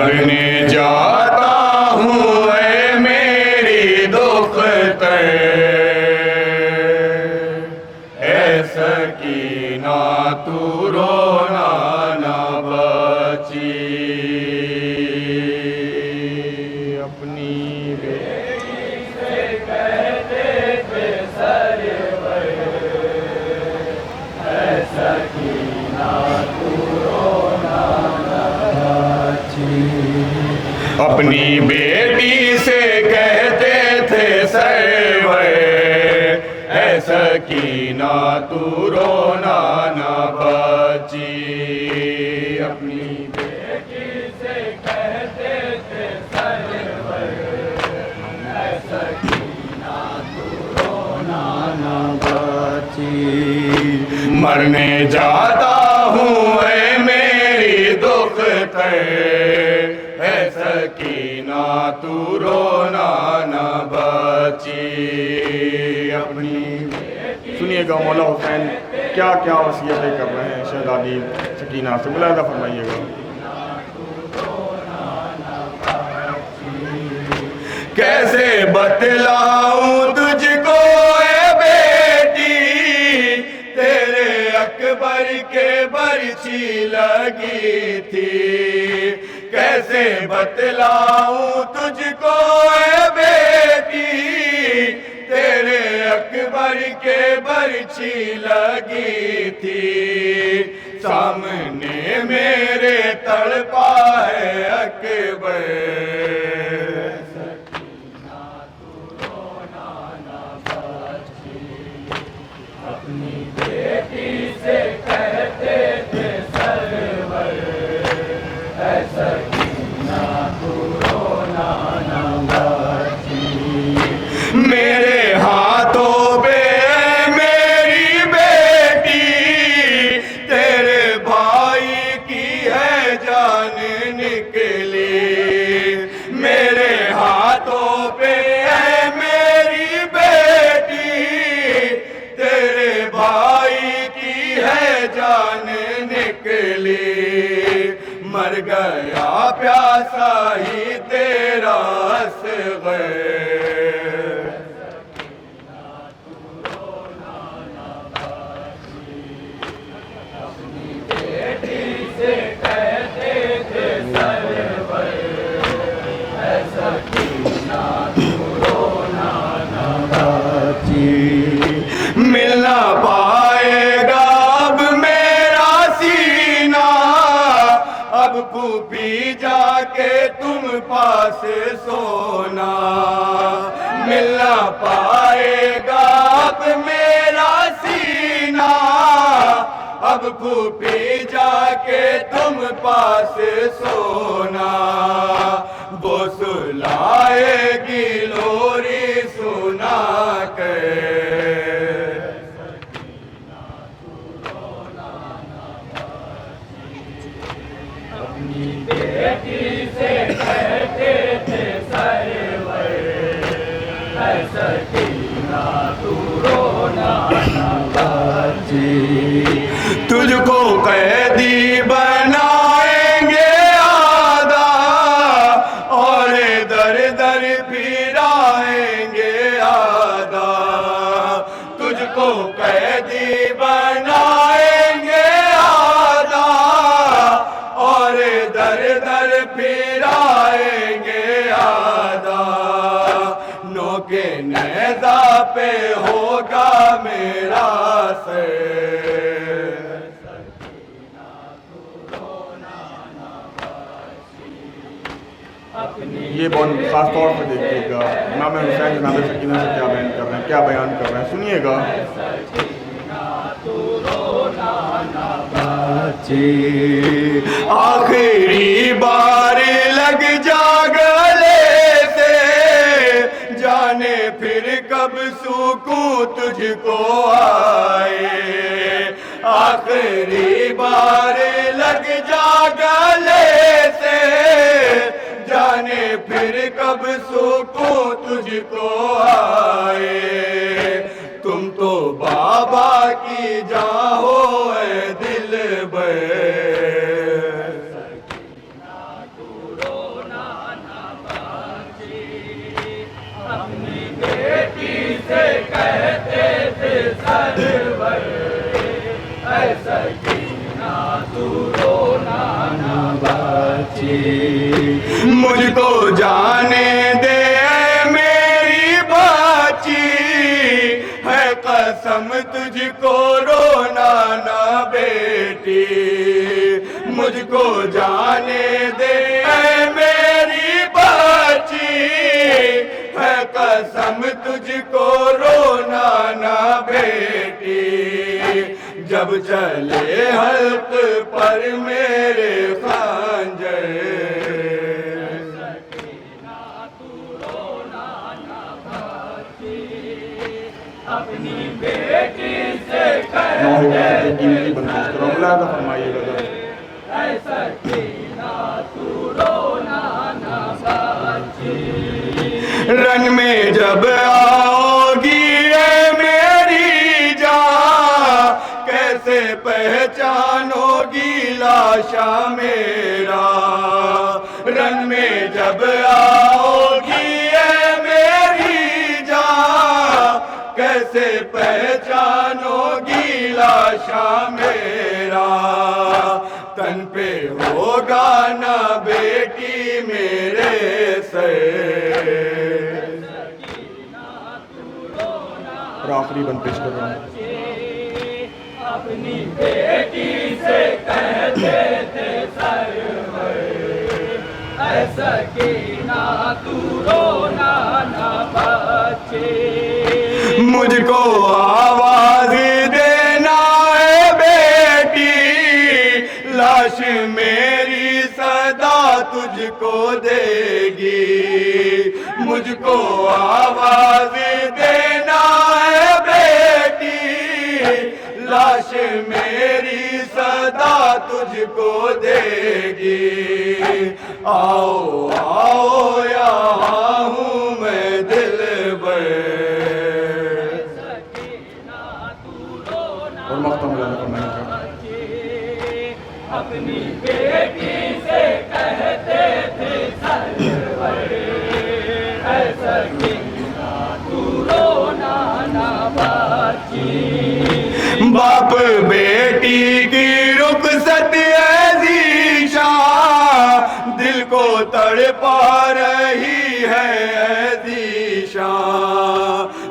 मरने जाता हूँ ऐ मेरी दुख ते, ऐ सकीना तू रोना न बची। अपनी बेटी से कहते थे सरवर, ऐ सकीना तू रोना न बची। अपनी बेटी से कहते थे सरवर, ऐ सकीना तू रोना न बची। अपनी बेटी से कहते थे सरवर, ऐ सकीना तू रोना न बची। मरने जाता हूँ ऐ मेरी दुख ते, ऐ सकीना तू रोना न बची। अपनी सुनिएगा मौला हुसैन क्या क्या वसीयतें कर रहे हैं शहजादी सकीना से, मुलाहिजा फरमाइएगा। कैसे बतलाऊं तुझको ए बेटी, तेरे अकबर के बरछी लगी थी। कैसे बतलाऊं तुझको ए बेटी, तेरे अकबर के बरछी लगी थी। सामने मेरे तड़पा है अकबर, अपनी बेटी से कहते थे सरवर, ऐ सकीना तू रोना न बची। मेरे हाथों पे मेरी बेटी, तेरे भाई की है जान निकली। मेरे हाथों पे है मेरी बेटी, तेरे भाई की है जान निकली। मर गया प्यासा ही तेरा असग़र, अपनी बेटी से कहते थे सरवर, ऐ सकीना तू रोना न बची। मिलना पाएगा अब मेरा सीना, अब फूफी जाके तुम पास सोना। मिलना पाएगा अब मेरा सीना, अब फूफी जाके तुम पास सोना। वो सुलाएगी लोरी सुना के, अपनी बेटी से कहते थे सरवर, ऐ सकीना तू रोना न बची। तुझको कैदी बनाएंगे आदा, और दर दर फिराएंगे आदा। तुझको कैदी बनाएंगे आदा, और दर दर फिराएंगे आदा। नोके नेज़ा पे होगा मेरा सर, ये बहुत खास तौर पर देखिएगा इमाम हुसैन जनाब सकीना से क्या बयान कर रहे हैं, क्या बयान कर रहे हैं, सुनिएगा। आखिरी बार लग जा गले से, जाने फिर कब सुकून तुझको आए। आखिरी बार लग जा गले से, जाने फिर कब सुकून तुझको आए। तुम तो बाबा की जाहो ए दिल बे, मुझको जाने दे मेरी बाची, है कसम तुझको रोना ना बेटी। मुझको जाने दे मेरी बाची, है कसम तुझको रोना ना बेटी। जब चले हल्क पर मेरे खंजर, अपनी बेटी से फरमाइएगा। ऐसा ना तू रोना ना बाची। रन में जब आओगी ए मेरी जान, कैसे पहचानोगी लाशा मेरा। रन में जब आओगी ए मेरी जान, कैसे पहचानोगी लाशा मेरा। तन पे होगा ना बेटी मेरे से। और आखिरी बन पेश कर रहा हूँ। अपनी बेटी से कहते थे सरवर, ऐसा कि ना तू रोना ना बचे। मुझको आवाज देना है बेटी, लाश मेरी सदा तुझको देगी। मुझको आवाज देना है बेटी, लाश मेरी सदा तुझको देगी। आओ आओ यहाँ हूँ मैं दिलबर। और मख्तम अपनी बेटी से कहते थे सरवर, ऐसा कि ना तू रोना ना बाची। बाप बेटी की रुखसत ऐज़ीशा, दिल को तड़पा रही है ऐज़ीशा।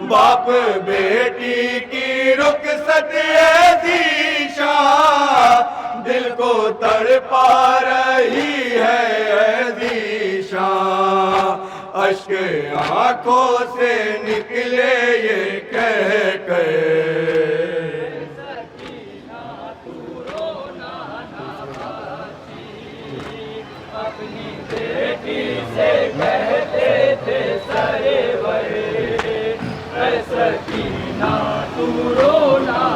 बाप बेटी की रुखसत ऐज़ीशा, दिल को तड़पा रही है ऐज़ीशा। अश्क आंखों से निकले ये कह कर, अपनी